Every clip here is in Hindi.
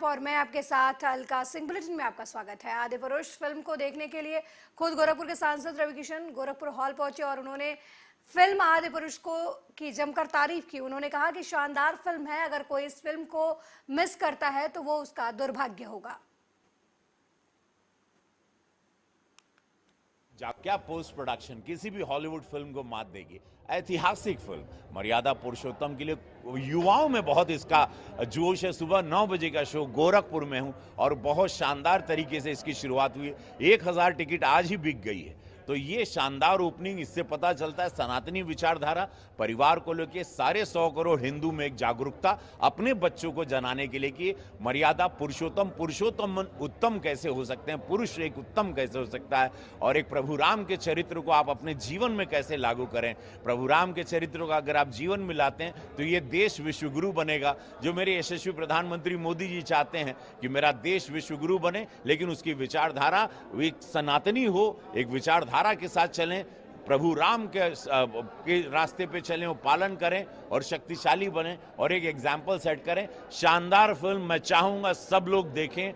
और मैं आपके साथ अलका सिंह। बुलेटिन में आपका स्वागत है। आदिपुरुष फिल्म को देखने के लिए खुद गोरखपुर के सांसद रवि किशन गोरखपुर हॉल पहुंचे और उन्होंने फिल्म आदिपुरुष को की जमकर तारीफ की। उन्होंने कहा कि शानदार फिल्म है, अगर कोई इस फिल्म को मिस करता है तो वो उसका दुर्भाग्य होगा। क्या पोस्ट प्रोडक्शन किसी भी हॉलीवुड फिल्म को मात देगी। ऐतिहासिक फिल्म मर्यादा पुरुषोत्तम के लिए युवाओं में बहुत इसका जोश है। सुबह 9 बजे का शो, गोरखपुर में हूं और बहुत शानदार तरीके से इसकी शुरुआत हुई। 1000 टिकट आज ही बिक गई है। तो ये शानदार ओपनिंग, इससे पता चलता है सनातनी विचारधारा, परिवार को लेकर सारे 100 करोड़ हिंदू में एक जागरूकता अपने बच्चों को जनाने के लिए कि मर्यादा पुरुषोत्तम, पुरुषोत्तम उत्तम कैसे हो सकते हैं, पुरुष एक उत्तम कैसे हो सकता है, और एक प्रभु राम के चरित्र को आप अपने जीवन में कैसे लागू करें। प्रभु राम के चरित्र को अगर आप जीवन में लाते हैं तो ये देश विश्वगुरु बनेगा, जो मेरे यशस्वी प्रधानमंत्री मोदी जी चाहते हैं कि मेरा देश विश्वगुरु बने, लेकिन उसकी विचारधारा एक सनातनी हो, एक विचारधारा के साथ चलें, प्रभु राम के रास्ते पे चलें, वो पालन करें और शक्तिशाली बने और एक एग्जाम्पल सेट करें। शानदार फिल्म, मैं चाहूंगा सब लोग देखें।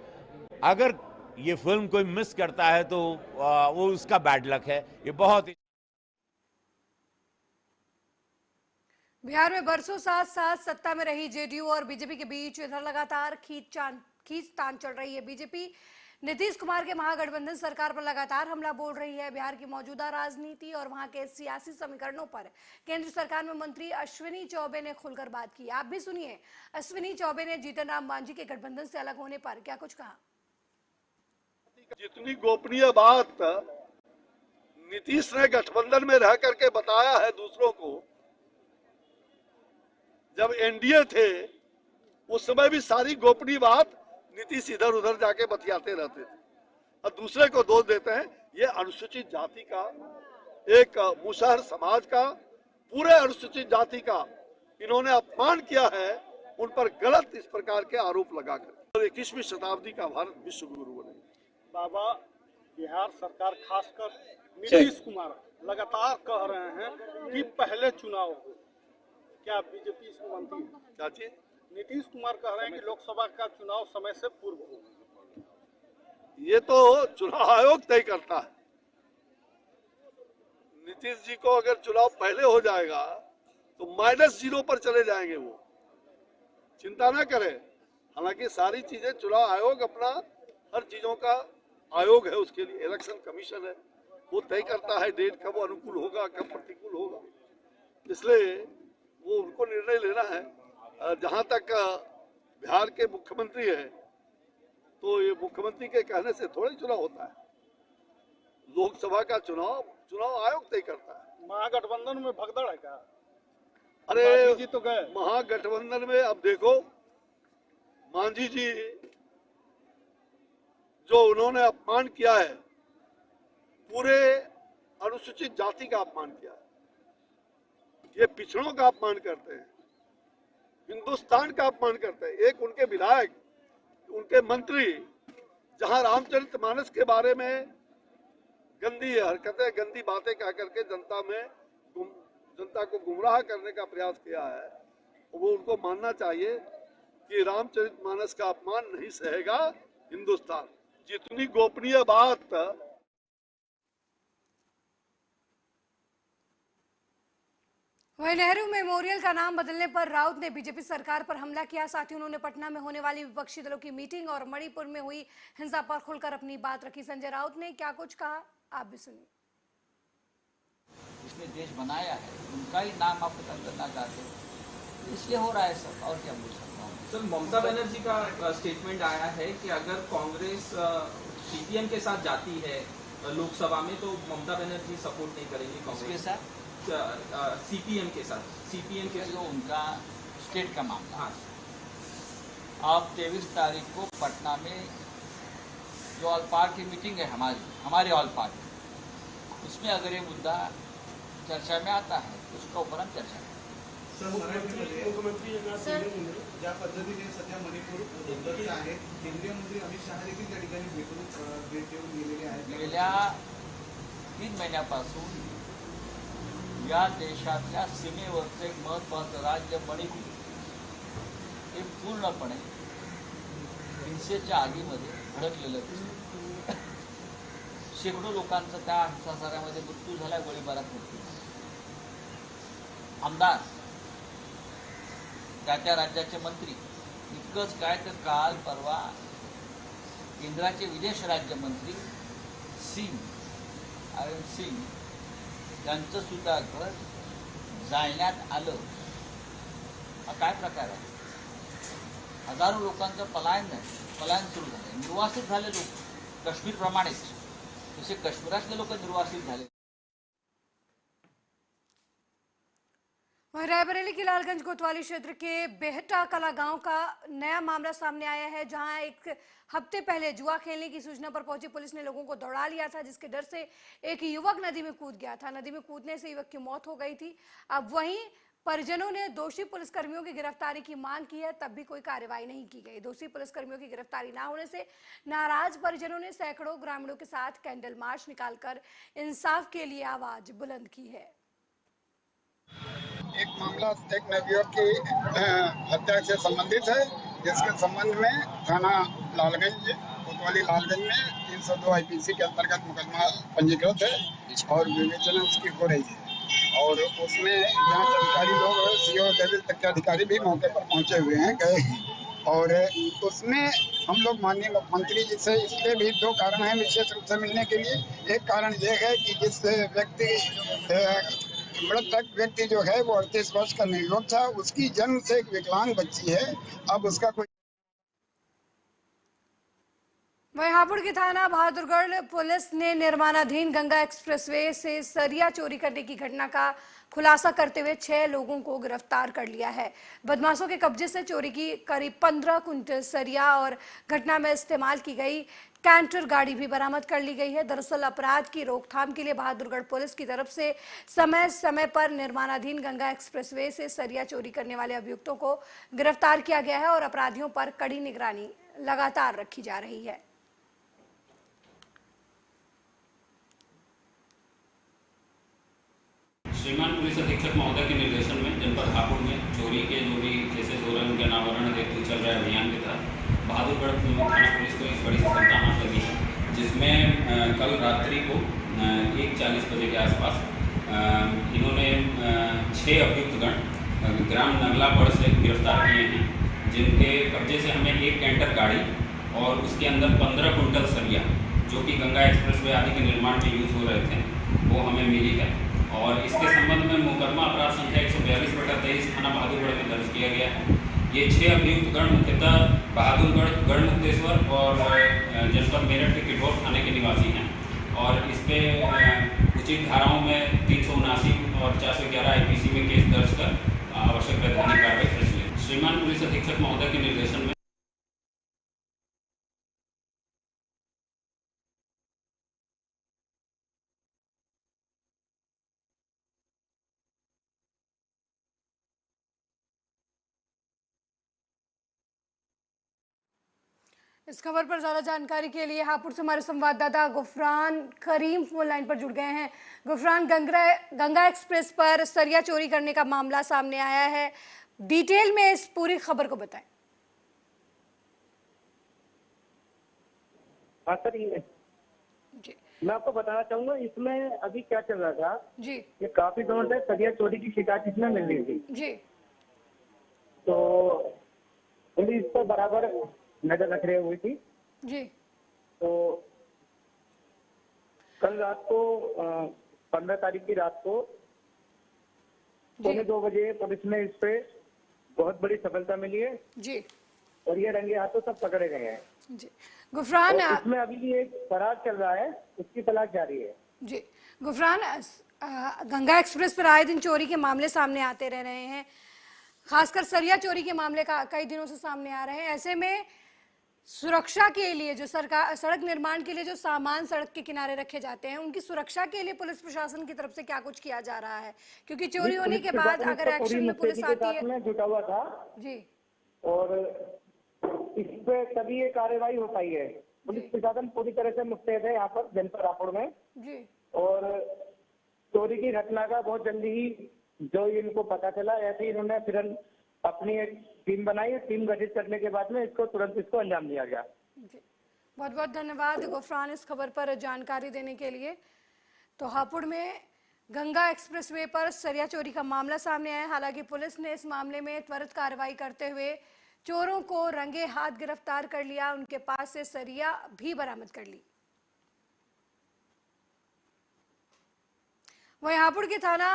अगर ये फिल्म कोई मिस करता है तो वो उसका बैड लक है। ये बहुत बिहार में बरसों साथ साथ सत्ता में रही जेडीयू और बीजेपी के बीच इधर लगातार खींचतान चल रही है। बीजेपी नीतीश कुमार के महागठबंधन सरकार पर लगातार हमला बोल रही है। बिहार की मौजूदा राजनीति और वहां के सियासी समीकरणों पर केंद्र सरकार में मंत्री अश्विनी चौबे ने खुलकर बात की। आप भी सुनिए, अश्विनी चौबे ने जीतन राम मांझी के गठबंधन से अलग होने पर क्या कुछ कहा। जितनी गोपनीय बात नीतीश ने गठबंधन में रह करके बताया है दूसरों को, जब एनडीए थे उस समय भी सारी गोपनीय बात नीतीश इधर उधर जाके बतियाते रहते थे और दूसरे को दोष देते हैं। ये अनुसूचित जाति का, एक मुसहर समाज का, पूरे अनुसूचित जाति का इन्होंने अपमान किया है। उन पर गलत इस प्रकार के आरोप लगाकर 21वीं शताब्दी का भारत विश्व गुरु बने। बाबा, बिहार सरकार खासकर नीतीश कुमार लगातार कह रहे हैं कि पहले चुनाव हो। क्या बीजेपी इसको मानती है? क्या चीज? नीतीश कुमार कह रहे हैं कि लोकसभा का चुनाव समय से पूर्व हो। ये तो चुनाव आयोग तय करता है। नीतीश जी को अगर चुनाव पहले हो जाएगा तो -0 पर चले जाएंगे वो, चिंता ना करें। हालांकि सारी चीजें चुनाव आयोग अपना हर चीजों का आयोग है, उसके लिए इलेक्शन कमीशन है, वो तय करता है डेट कब अनुकूल होगा कब प्रतिकूल होगा। इसलिए वो उनको निर्णय लेना है। जहां तक बिहार के मुख्यमंत्री है तो ये मुख्यमंत्री के कहने से थोड़ा ही चुनाव होता है। लोकसभा का चुनाव आयोग तय करता है। महागठबंधन में भगदड़ है क्या? अरे जी तो गए महागठबंधन में। अब देखो, मांझी जी जो उन्होंने अपमान किया है, पूरे अनुसूचित जाति का अपमान किया है, ये पिछड़ों का अपमान करते हैं, हिंदुस्तान का अपमान करते हैं। एक उनके विधायक, उनके मंत्री जहां रामचरितमानस के बारे में गंदी हरकतें, गंदी बातें कह करके जनता को गुमराह करने का प्रयास किया है, वो उनको मानना चाहिए कि रामचरितमानस का अपमान नहीं सहेगा हिंदुस्तान। जितनी गोपनीय बात वहीं नेहरू मेमोरियल का नाम बदलने पर राउत ने बीजेपी सरकार पर हमला किया। साथ ही उन्होंने पटना में होने वाली विपक्षी दलों की मीटिंग और मणिपुर में हुई हिंसा पर खुलकर अपनी बात रखी। संजय राउत ने क्या कुछ कहा, आप भी सुनिए। इसने देश बनाया है, उनका ही नाम आप खत्म करना चाहते हैं, इसलिए हो रहा है सब, और क्या बोल सकता हूँ। सर, ममता बनर्जी का स्टेटमेंट आया है कि अगर कांग्रेस सीपीएम के साथ जाती है लोकसभा में तो ममता बनर्जी सपोर्ट नहीं करेंगी कांग्रेस के साथ। सीपीएम के साथ जो उनका स्टेट का मामला। हाँ, अब 23 तारीख को पटना में जो ऑल पार्टी मीटिंग है हमारे ऑल पार्टी, उसमें अगर ये मुद्दा चर्चा में आता है तो उसका ऊपर हम चर्चा करें। ज्या पद्धतीने सध्या मणिपूर उद्धवचे आहेत, केंद्रीय मंत्री अमित शहा देखील त्या ठिकाणी भेट देऊन गेलेले आहेत। गेल्या 3 महिन्यापासून या देशातल्या सीमेवरचं एक महत्त्वाचं राज्य मणिपूर हे पूर्णपणे हिंसेच्या आगीमध्ये भडकलेलं दिसतं. शेकडो लोकांचा त्या हिंसाचारामध्ये मृत्यू झाला, गोळीबारात मृत्यू झाला. आमदार, त्या राज्याचे मंत्री, इतकंच काय तर काल परवा केंद्राचे विदेश राज्यमंत्री आर.एन. सिंग यांचं सुद्धा घर जाळण्यात आलं. हा काय प्रकार आहे? हजारो लोकांचं पलायन सुरू झालं. निर्वासित झाले लोक, काश्मीरप्रमाणेच जसे काश्मीरातले लोक निर्वासित झाले. वहीं रायबरेली के लालगंज कोतवाली क्षेत्र के बेहटा कला गांव का नया मामला सामने आया है, जहां एक हफ्ते पहले जुआ खेलने की सूचना पर पहुंची पुलिस ने लोगों को दौड़ा लिया था, जिसके डर से एक युवक नदी में कूद गया था. नदी में कूदने से युवक की मौत हो गई थी. अब वहीं परिजनों ने दोषी पुलिसकर्मियों की गिरफ्तारी की मांग की है, तब भी कोई कार्रवाई नहीं की गई. दोषी पुलिसकर्मियों की गिरफ्तारी न होने से नाराज परिजनों ने सैकड़ों ग्रामीणों के साथ कैंडल मार्च निकालकर इंसाफ के लिए आवाज बुलंद की है. एक मामला एक नवयुवक की हत्या से संबंधित है, जिसके संबंध में थाना लालगंज कोतवाली लालगंज में 302 IPC के अंतर्गत मुकदमा पंजीकृत है और विवेचना उसकी हो रही है. और उसमें जांच अधिकारी लोग CO लेवल तक के अधिकारी भी मौके पर पहुंचे हुए हैं, गए हैं. और उसमें हम लोग माननीय मुख्यमंत्री जी से इसके भी दो कारण हैं विशेष रूप से मिलने के लिए. एक कारण ये है कि जिस व्यक्ति मृतक व्यक्ति जो है वो 38 वर्ष का निर्युक्त था, उसकी जन्म से एक विकलांग बच्ची है. अब उसका कोई वहीं हापुड़ के थाना बहादुरगढ़ पुलिस ने निर्माणाधीन गंगा एक्सप्रेसवे से सरिया चोरी करने की घटना का खुलासा करते हुए 6 लोगों को गिरफ्तार कर लिया है. बदमाशों के कब्जे से चोरी की करीब 15 कुंटल सरिया और घटना में इस्तेमाल की गई कैंटर गाड़ी भी बरामद कर ली गई है. दरअसल अपराध की रोकथाम के लिए बहादुरगढ़ पुलिस की तरफ से समय समय पर निर्माणाधीन गंगा एक्सप्रेसवे से सरिया चोरी करने वाले अभियुक्तों को गिरफ्तार किया गया है और अपराधियों पर कड़ी निगरानी लगातार रखी जा रही है. श्रीमान पुलिस अधीक्षक महोदय के निर्देशन में जनपद हापुड़ में चोरी के जो भी केसेस हो रहे हैं उनके अनावरण हेतु चल रहे अभियान के तहत बहादुरगढ़ थाना पुलिस को एक बड़ी सफलता हाथ लगी है, जिसमें कल रात्रि को 1:40 बजे के आसपास इन्होंने 6 अभियुक्तगण ग्राम नगलापड़ से गिरफ्तार किए हैं, जिनके कब्जे से हमें एक कैंटर गाड़ी और उसके अंदर 15 कुंटल सरिया जो कि गंगा एक्सप्रेसवे आदि के निर्माण में यूज हो रहे थे वो हमें मिली है. और इसके संबंध में मुकदमा अपराध संख्या 142/23 थाना बहादुरगढ़ में दर्ज किया गया है. ये 6 अभियुक्तगण मुख्यतः बहादुरगढ़, गढ़मुक्तेश्वर और जनपद मेरठ के किठौर थाने के निवासी हैं और इस पे उचित धाराओं में 379 और 411 IPC में केस दर्ज कर आवश्यक वैधानिक कार्रवाई कर ली. श्रीमान पुलिस अधीक्षक महोदय के निर्देशन में इस खबर पर ज्यादा जानकारी के लिए हापुड़ से हमारे संवाददाता गुफरान करीम फोन लाइन पर जुड़ गए हैं. गुफरान, गंगा एक्सप्रेस पर सरिया चोरी करने का मामला सामने आया है, डिटेल में इस पूरी खबर को बताएं. हाँ सर, जी मैं आपको बताना चाहूंगा इसमें अभी क्या चल रहा था जी. ये काफी दिनों से सरिया चोरी की शिकायत इसमें मिल रही थी जी. तो पुलिस इस पर बराबर नजर रख रही हुई थी जी. तो कल रात को 15 तारीख की रात को 2:45 बजे पुलिस ने इस पे बहुत बड़ी सफलता मिली है जी. और ये रंगे हाथों सब पकड़े गए हैं जी. गुफरान, इसमें अभी भी एक फरार चल रहा है, उसकी तलाश जारी है. जी. गुफरान, गंगा एक्सप्रेस पर आए दिन चोरी के मामले सामने आते रह रहे हैं, खासकर सरिया चोरी के मामले का कई दिनों से सामने आ रहे हैं. ऐसे में सुरक्षा के लिए जो सरकार सड़क निर्माण के लिए जो सामान सड़क के किनारे रखे जाते हैं, उनकी सुरक्षा के लिए पुलिस प्रशासन की तरफ से क्या कुछ किया जा रहा है? क्योंकि चोरी होने के बाद अगर एक्शन में पुलिस आती है जुटा हुआ था जी, और इस पे तभी ये कार्रवाई हो पाई है. पुलिस प्रशासन पूरी तरह से मुस्तैद है यहाँ पर जनपद हापुड़ में जी. और चोरी की घटना का बहुत जल्दी ही जो इनको पता चला, ऐसे ही इन्होंने अपनी एक टीम बनाई, टीम गठित करने के बाद में तुरंत इसको अंजाम दिया गया। बहुत बहुत धन्यवाद गुफरान इस खबर पर जानकारी देने के लिए। तो हापुड़ में गंगा एक्सप्रेसवे पर सरिया चोरी का मामला सामने आया। हालांकि पुलिस ने इस मामले में त्वरित कार्रवाई करते हुए चोरों को रंगे हाथ गिरफ्तार कर लिया। उनके पास से सरिया भी बरामद कर ली। वहीं हापुड़ के थाना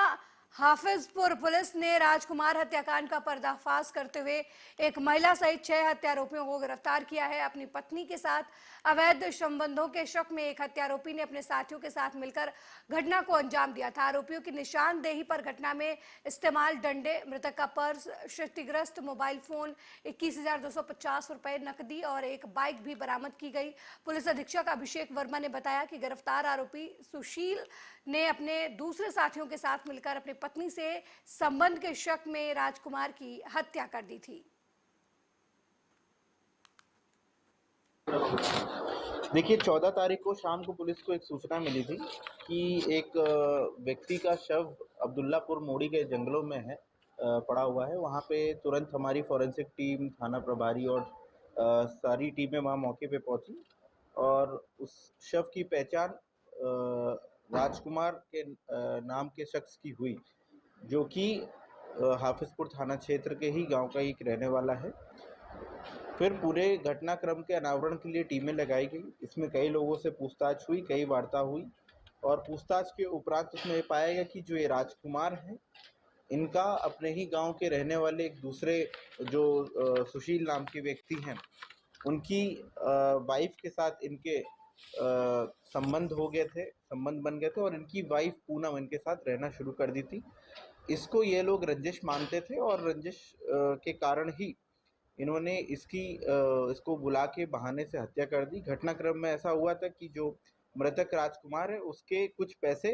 हाफिजपुर पुलिस ने राजकुमार हत्याकांड का पर्दाफाश करते हुए एक महिला सहित 6 हत्यारोपियों को गिरफ्तार किया है। अपनी पत्नी के साथ अवैध संबंधों के शक में एक हत्यारोपी ने अपने साथियों के साथ मिलकर घटना को अंजाम दिया था। आरोपियों की निशानदेही पर घटना में इस्तेमाल डंडे, मृतक का पर्स, क्षतिग्रस्त मोबाइल फोन, 21,250 रुपए नकदी और एक बाइक भी बरामद की गई। पुलिस अधीक्षक अभिषेक वर्मा ने बताया कि गिरफ्तार आरोपी सुशील ने अपने दूसरे साथियों के साथ मिलकर अपनी पत्नी से संबंध के शक में राजकुमार की हत्या कर दी थी। देखिए 14 तारीख को शाम को पुलिस को एक सूचना मिली थी कि एक व्यक्ति का शव अब्दुल्लापुर मोड़ी के जंगलों में है पड़ा हुआ है। वहाँ पे तुरंत हमारी फॉरेंसिक टीम, थाना प्रभारी और सारी टीमें वहाँ मौके पे पहुंची और उस शव की पहचान राजकुमार के नाम के शख्स की हुई, जो कि हाफिजपुर थाना क्षेत्र के ही गांव का एक रहने वाला है। फिर पूरे घटनाक्रम के अनावरण के लिए टीमें लगाई गई। इसमें कई लोगों से पूछताछ हुई, कई वार्ता हुई और पूछताछ के उपरांत उसमें ये पाया गया कि जो ये राजकुमार हैं, इनका अपने ही गांव के रहने वाले एक दूसरे जो सुशील नाम के व्यक्ति हैं, उनकी वाइफ के साथ इनके संबंध बन गए थे और इनकी वाइफ पूनम इनके साथ रहना शुरू कर दी थी। इसको ये लोग रंजिश मानते थे और रंजिश के कारण ही इन्होंने इसको बुला के बहाने से हत्या कर दी। घटनाक्रम में ऐसा हुआ था कि जो मृतक राजकुमार है, उसके कुछ पैसे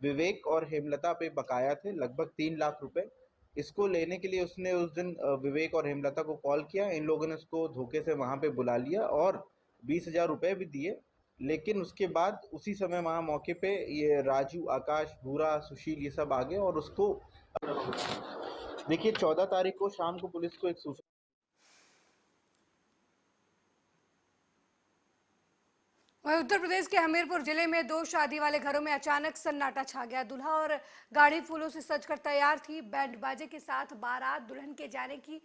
विवेक और हेमलता पे बकाया थे, लगभग 3 लाख रुपए। इसको लेने के लिए उसने उस दिन विवेक और हेमलता को कॉल किया। इन लोगों ने उसको धोखे से वहां पे बुला लिया और 20,000 रुपए भी दिए। लेकिन उसके बाद उसी समय वहां मौके पे ये राजू, आकाश, भूरा, सुशील ये सब आ गए और उसको देखिए 14 तारीख को शाम को पुलिस को एक सूचना। वहीं उत्तर प्रदेश के हमीरपुर जिले में 2 शादी वाले घरों में अचानक सन्नाटा छा गया। दूल्हा और गाड़ी फूलों से सजकर तैयार थी। बैंड बाजे के साथ बारात दुल्हन के जाने की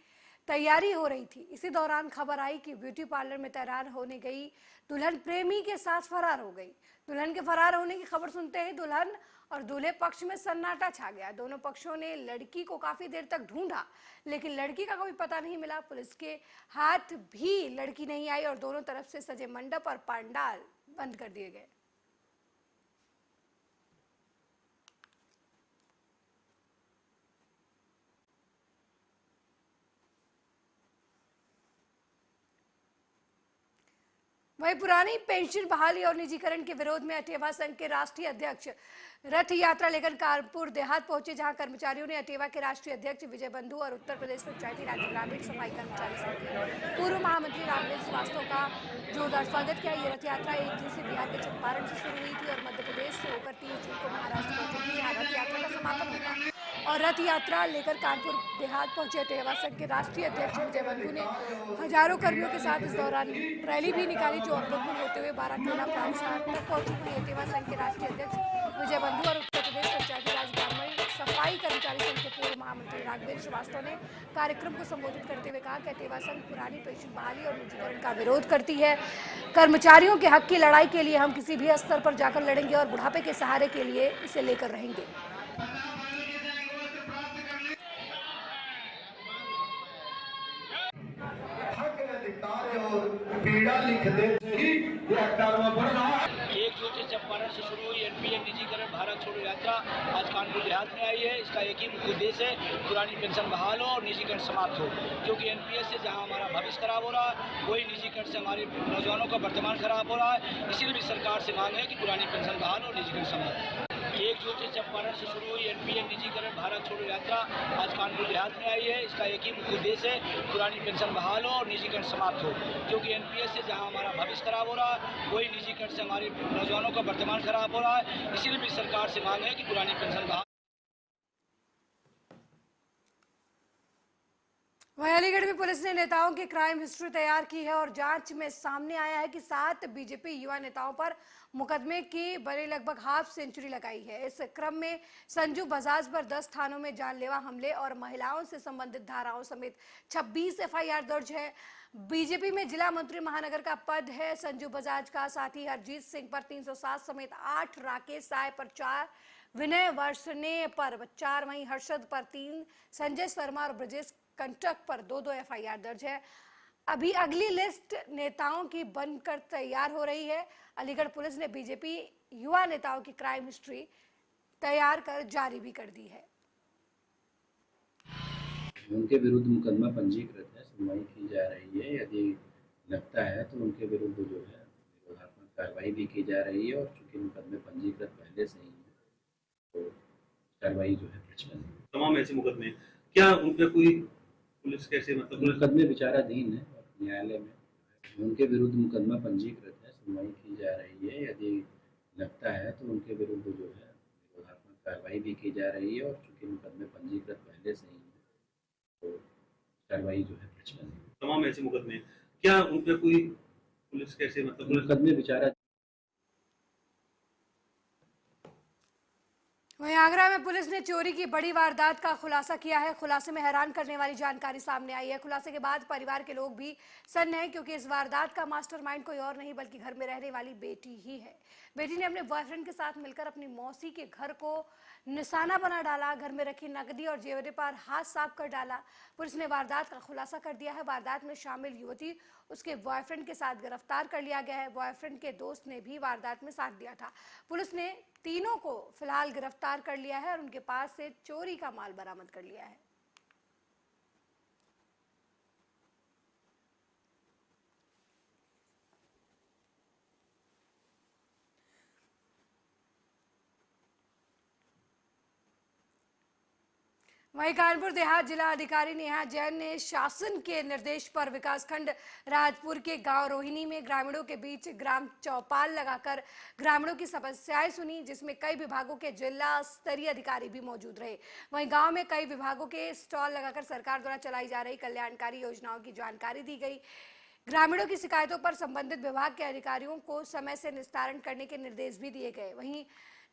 तैयारी हो रही थी। इसी दौरान खबर आई कि ब्यूटी पार्लर में तैयार होने गई दुल्हन प्रेमी के साथ फरार हो गई। दुल्हन के फरार होने की खबर सुनते ही दुल्हन और दूल्हे पक्ष में सन्नाटा छा गया। दोनों पक्षों ने लड़की को काफी देर तक ढूंढा, लेकिन लड़की का कोई पता नहीं मिला। पुलिस के हाथ भी लड़की नहीं आई और दोनों तरफ से सजे मंडप और पंडाल बंद कर दिए गए। वहीं पुरानी पेंशन बहाली और निजीकरण के विरोध में अटेवा संघ के राष्ट्रीय अध्यक्ष रथ यात्रा लेकर कानपुर देहात पहुंचे, जहां कर्मचारियों ने अटेवा के राष्ट्रीय अध्यक्ष विजय बंधु और उत्तर प्रदेश पंचायती राज ग्रामीण सफाई कर्मचारी संघ के पूर्व महामंत्री रामवीर श्रीवास्तव का जोरदार स्वागत किया। ये रथ यात्रा 1 जून से बिहार के चंपारण से शुरू हुई थी और मध्य प्रदेश से होकर 3 जून को महाराष्ट्र पहुंचेगी, जहाँ रथ यात्रा का समापन होगा। और रथ यात्रा लेकर कानपुर देहात पहुंचे अटेवा संघ के राष्ट्रीय अध्यक्ष विजय बंधु ने हजारों कर्मियों के साथ इस दौरान रैली भी निकाली, जो अब्बुल होते हुए बाराटोला प्रांत तक पहुंची। वहीं अटेवा संघ के राष्ट्रीय अध्यक्ष विजय बंधु और उत्तर प्रदेश पंचायती राज ग्रामीण सफाई कर्मचारी संघ के पूर्व महामंत्री राघवेंद्र श्रीवास्तव ने कार्यक्रम को संबोधित करते हुए कहा कि अटेवा संघ पुरानी पेंशन बहाली और निजीकरण का विरोध करती है। कर्मचारियों के हक की लड़ाई के लिए हम किसी भी स्तर पर जाकर लड़ेंगे और बुढ़ापे के सहारे के लिए इसे लेकर रहेंगे। पीड़ा लिख देते ही बढ़ रहा है। 1 जून से चंपारण से शुरू हुई एनपीए निजीकरण भारत छोड़ो यात्रा आज कानपुर देहात में आई है। इसका एक ही मुख्य उद्देश्य है, पुरानी पेंशन बहाल हो और निजीकरण समाप्त हो, क्योंकि एनपीएस से जहां हमारा भविष्य खराब हो रहा है, वही निजीकरण से हमारे नौजवानों का वर्तमान खराब हो रहा है। इसीलिए भी सरकार से मांग है कि पुरानी पेंशन बहाल और निजीकरण समाप्त। 1 जून से चंपारण से शुरू हुई एनपीए निजीकरण भारत छोड़ो यात्रा आज कानपुर देहात में आई है। इसका एक ही मुख्य उद्देश्य है, पुरानी पेंशन बहाल हो और निजीकरण समाप्त हो, क्योंकि एनपीएस से जहां हमारा भविष्य खराब हो रहा है, वही निजीकरण से हमारे नौजवानों का वर्तमान खराब हो रहा है। इसीलिए भी सरकार से मांग है कि पुरानी पेंशन बहाल। वहीं अलीगढ़ में पुलिस ने नेताओं की क्राइम हिस्ट्री तैयार की है और जांच में सामने आया है कि 7 बीजेपी युवा नेताओं पर मुकदमे की बने लगभग हाफ सेंचुरी लगाई है। इस क्रम में संजू बजाज पर 10 थानों में जानलेवा हमले और महिलाओं से संबंधित धाराओं समेत 26 एफआईआर दर्ज है। बीजेपी में जिला मंत्री महानगर का पद है संजू बजाज का, साथ ही हरजीत सिंह पर 307 समेत 8, राकेश साय पर 4, विनय वर्षने पर 4, वहीं हर्षद पर 3, संजय शर्मा और ब्रजेश कंटक पर 2-2 एफआईआर दर्ज है। अभी अगली लिस्ट नेताओं की बनकर तैयार हो रही है। अलीगढ़ पुलिस ने बीजेपी युवा नेताओं की क्राइम हिस्ट्री तैयार कर जारी भी कर दी है। उनके विरुद्ध मुकदमा पंजीकृत है, सुनवाई की जा रही है। यदि लगता है तो उनके विरुद्ध जो है विरोधात्मक कार्रवाई भी की जा रही है और चूंकि मुकदमे पंजीकृत पहले से ही है तो कार्रवाई जो है प्रचलन है। तमाम ऐसे मुकदमे क्या उन पर कोई पुलिस कैसे मतलब मुकदमे विचाराधीन है न्यायालय में, उनके विरुद्ध मुकदमा पंजीकृत है, सुनवाई की जा रही है। यदि लगता है तो उनके विरुद्ध जो है विरोधात्मक कार्रवाई भी की जा रही है और चूंकि मुकदमे पंजीकृत पहले से ही है तो कार्रवाई जो है प्रचलन है। तमाम ऐसे मुकदमे क्या उन पर कोई पुलिस कैसे मतलब मुकदमे विचाराधीन। वहीं आगरा में पुलिस ने चोरी की बड़ी वारदात का खुलासा किया है। खुलासे में हैरान करने वाली जानकारी सामने आई है। खुलासे के बाद परिवार के लोग भी सन्न हैं क्योंकि इस वारदात का मास्टरमाइंड कोई और नहीं बल्कि घर में रहने वाली बेटी ही है। बेटी ने अपने बॉयफ्रेंड के साथ मिलकर अपनी मौसी के घर को निशाना बना डाला, घर में रखी नकदी और जेवरे पर हाथ साफ कर डाला। पुलिस ने वारदात का खुलासा कर दिया है। वारदात में शामिल युवती उसके बॉयफ्रेंड के साथ गिरफ्तार कर लिया गया है। बॉयफ्रेंड के दोस्त ने भी वारदात में साथ दिया था। पुलिस ने तीनों को फिलहाल गिरफ्तार कर लिया है और उनके पास से चोरी का माल बरामद कर लिया है। वहीं कानपुर देहात जिला अधिकारी नेहा जैन ने शासन के निर्देश पर विकासखंड राजपुर के गांव रोहिणी में ग्रामीणों के बीच ग्राम चौपाल लगाकर ग्रामीणों की समस्याएं सुनी, जिसमें कई विभागों के जिला स्तरीय अधिकारी भी मौजूद रहे। वहीं गांव में कई विभागों के स्टॉल लगाकर सरकार द्वारा चलाई जा रही कल्याणकारी योजनाओं की जानकारी दी गई। ग्रामीणों की शिकायतों पर संबंधित विभाग के अधिकारियों को समय से निस्तारण करने के निर्देश भी दिए गए। वहीं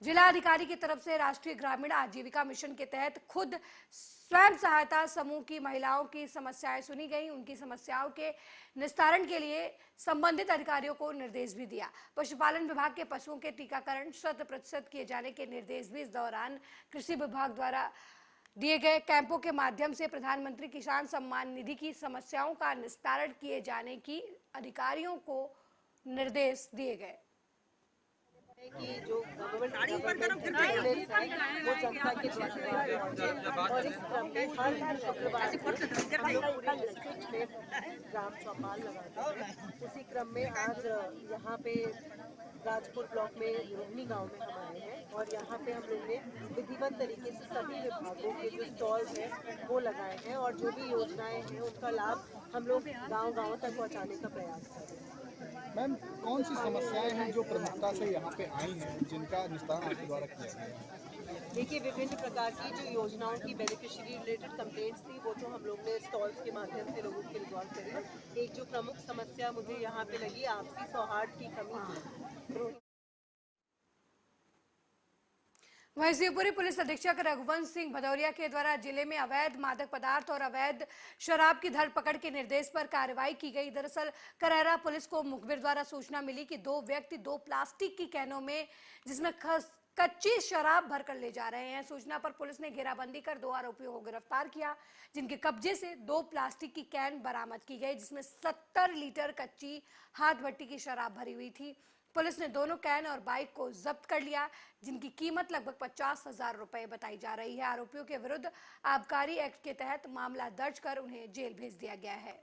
जिला अधिकारी की तरफ से राष्ट्रीय ग्रामीण आजीविका मिशन के तहत खुद स्वयं सहायता समूह की महिलाओं की समस्याएं सुनी गई। उनकी समस्याओं के निस्तारण के लिए संबंधित अधिकारियों को निर्देश भी दिया। पशुपालन विभाग के पशुओं के टीकाकरण 100% किए जाने के निर्देश भी इस दौरान कृषि विभाग द्वारा दिए गए। कैंपों के माध्यम से प्रधानमंत्री किसान सम्मान निधि की समस्याओं का निस्तारण किए जाने की अधिकारियों को निर्देश दिए गए। कि जो गवर्नमेंट वो जनता के और इस क्रम में हर शुक्रवार हम लोग पूरे डिस्ट्रिक्ट में ग्राम चौपाल लगाते हैं। उसी क्रम में आज यहाँ पे राजपुर ब्लॉक में रोहिणी गांव में हम आए हैं और यहाँ पे हम लोग ने विधिवत तरीके से सभी विभागों के जो स्टॉल्स हैं वो लगाए हैं और जो भी योजनाएं हैं उनका लाभ हम लोग गाँव-गाँव तक पहुँचाने का प्रयास कर रहे हैं। मैम, कौन सी समस्याएं हैं जो प्रमुखता से यहाँ पे आई हैं जिनका निस्तारण आपके द्वारा किया गया है? देखिए, विभिन्न प्रकार की जो योजनाओं की बेनिफिशियरी रिलेटेड कंप्लेंट्स थी वो तो हम लोग ने स्टॉल्स के माध्यम से लोगों की रिजॉल्व करी। एक जो प्रमुख समस्या मुझे यहाँ पे लगी आपसी सौहार्द की कमी थी। वहीं शिवपुरी पुलिस अधीक्षक रघुवंश सिंह भदौरिया के द्वारा जिले में अवैध मादक पदार्थ और अवैध शराब की धरपकड़ के निर्देश पर कार्रवाई की गई। दरअसल करहरा पुलिस को मुखबिर द्वारा सूचना मिली कि 2 व्यक्ति 2 प्लास्टिक की कैनों में जिसमें कच्ची शराब भरकर ले जा रहे हैं। सूचना पर पुलिस ने घेराबंदी कर 2 आरोपियों को गिरफ्तार किया, जिनके कब्जे से 2 प्लास्टिक की कैन बरामद की गई जिसमें 70 लीटर कच्ची हाथ भट्टी की शराब भरी हुई थी। पुलिस ने दोनों कैन और बाइक को जब्त कर लिया, जिनकी कीमत लगभग 50,000 रुपए बताई जा रही है। आरोपियों के विरुद्ध आबकारी एक्ट के तहत मामला दर्ज कर उन्हें जेल भेज दिया गया है।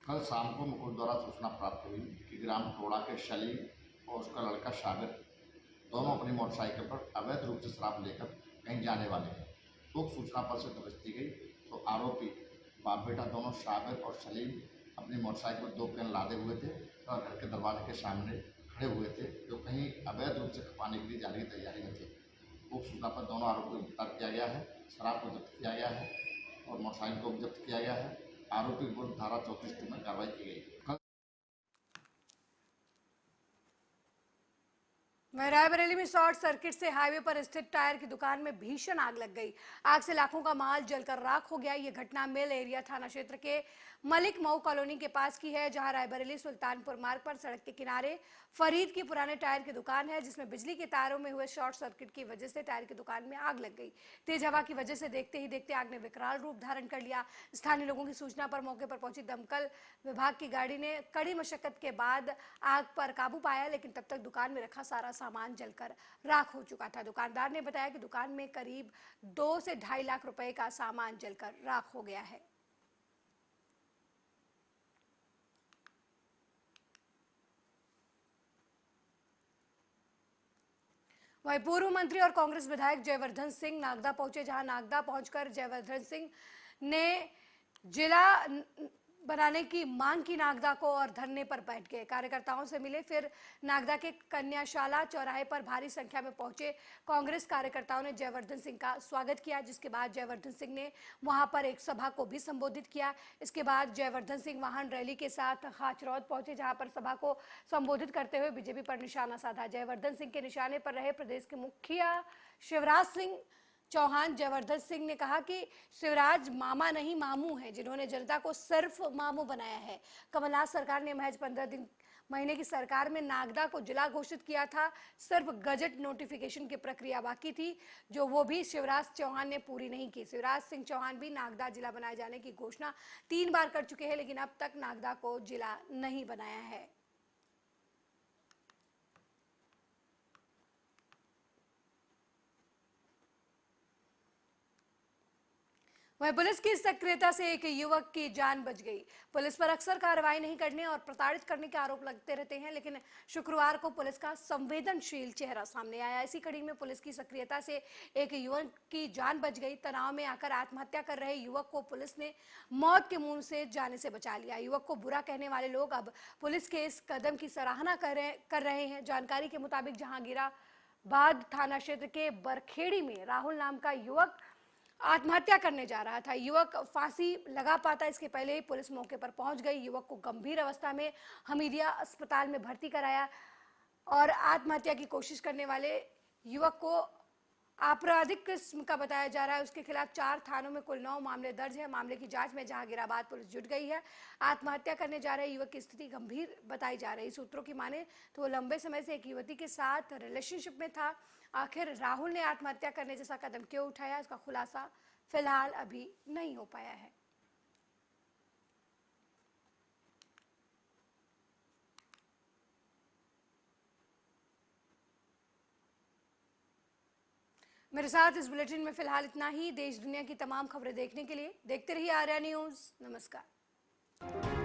कल शाम को मुकुट द्वारा सूचना प्राप्त हुई कि ग्राम टोड़ा के सलीम और उसका लड़का शाबिर दोनों अपनी मोटरसाइकिल पर अवैध रूप से शराब लेकर कहीं जाने वाले हैं। उक्त सूचना पर से दबिश गई तो आरोपी बाप बेटा दोनों शाबिर और सलीम अपनी मोटरसाइकिल पर 2 कैन लादे हुए थे और घर के दरवाजे के सामने खड़े हुए थे, जो कहीं अवैध रूप से खपाने के लिए जाने की तैयारी में थे। उक्त सूचना पर दोनों आरोपियों को गिरफ्तार किया गया है शराब को जब्त किया गया है और मोटरसाइकिल को भी जब्त किया गया है। आरोपी के विरुद्ध धारा 34 में कार्रवाई की गई। रायबरेली में शॉर्ट सर्किट से हाईवे पर स्थित टायर की दुकान में भीषण आग लग गई। आग से लाखों का माल जलकर राख हो गया। ये घटना मिल एरिया थाना क्षेत्र के मलिक मऊ कॉलोनी के पास की है, जहां रायबरेली सुल्तानपुर मार्ग पर सड़क के किनारे फरीद की पुराने टायर की दुकान है, जिसमें बिजली के तारों में हुए शॉर्ट सर्किट की वजह से टायर की दुकान में आग लग गई। तेज हवा की वजह से देखते ही देखते आग ने विकराल रूप धारण कर लिया। स्थानीय लोगों की सूचना पर मौके पर पहुंची दमकल विभाग की गाड़ी ने कड़ी मशक्कत के बाद आग पर काबू पाया, लेकिन तब तक दुकान में रखा सारा सामान जलकर राख हो चुका था। दुकानदार ने बताया कि दुकान में करीब 2 से 2.5 लाख रुपए का सामान जलकर राख हो गया है। वहीं पूर्व मंत्री और कांग्रेस विधायक जयवर्धन सिंह नागदा पहुंचे, जहां नागदा पहुंचकर जयवर्धन सिंह ने जिला बनाने की मांग की नागदा को और धरने पर बैठ गए। कार्यकर्ताओं से मिले, फिर नागदा के कन्याशाला चौराहे पर भारी संख्या में पहुंचे कांग्रेस कार्यकर्ताओं ने जयवर्धन सिंह का स्वागत किया, जिसके बाद जयवर्धन सिंह ने वहां पर एक सभा को भी संबोधित किया। इसके बाद जयवर्धन सिंह वाहन रैली के साथ खाचरौद पहुंचे, जहां पर सभा को संबोधित करते हुए बीजेपी पर निशाना साधा। जयवर्धन सिंह के निशाने पर रहे प्रदेश के मुखिया शिवराज सिंह चौहान। जयवर्धन सिंह ने कहा कि शिवराज मामा नहीं मामू हैं, जिन्होंने जनता को सिर्फ मामू बनाया है। कमलनाथ सरकार ने महज 15 महीने की सरकार में नागदा को जिला घोषित किया था। सिर्फ गजट नोटिफिकेशन की प्रक्रिया बाकी थी, जो वो भी शिवराज चौहान ने पूरी नहीं की। शिवराज सिंह चौहान भी नागदा जिला बनाए जाने की घोषणा 3 बार कर चुके हैं, लेकिन अब तक नागदा को जिला नहीं बनाया है। वहीं पुलिस की सक्रियता से एक युवक की जान बच गई। पुलिस पर अक्सर कार्रवाई नहीं करने और प्रताड़ित करने के आरोप लगते रहते हैं, लेकिन शुक्रवार को पुलिस का संवेदनशील चेहरा सामने आया। इसी कड़ी में पुलिस की सक्रियता से एक युवक की जान बच गई। तनाव में आकर आत्महत्या कर रहे युवक को पुलिस ने मौत के मुंह से जाने से बचा लिया। युवक को बुरा कहने वाले लोग अब पुलिस के इस कदम की सराहना कर रहे हैं। जानकारी के मुताबिक जहांगीराबाद थाना क्षेत्र के बरखेड़ी में राहुल नाम का युवक आत्महत्या करने जा रहा था। युवक फांसी लगा पाता इसके पहले ही पुलिस मौके पर पहुंच गई। युवक को गंभीर अवस्था में हमीदिया अस्पताल में भर्ती कराया और आत्महत्या की कोशिश करने वाले युवक को आपराधिक किस्म का बताया जा रहा है। उसके खिलाफ 4 थानों में कुल 9 मामले दर्ज है। मामले की जांच में जहांगीराबाद पुलिस जुट गई है। आत्महत्या करने जा रहे युवक की स्थिति गंभीर बताई जा रही। सूत्रों की माने तो वो लंबे समय से एक युवती के साथ रिलेशनशिप में था। आखिर राहुल ने आत्महत्या करने जैसा कदम क्यों उठाया, इसका खुलासा फिलहाल अभी नहीं हो पाया है। मेरे साथ इस बुलेटिन में फिलहाल इतना ही। देश दुनिया की तमाम खबरें देखने के लिए देखते रहिए आर्या न्यूज़। नमस्कार।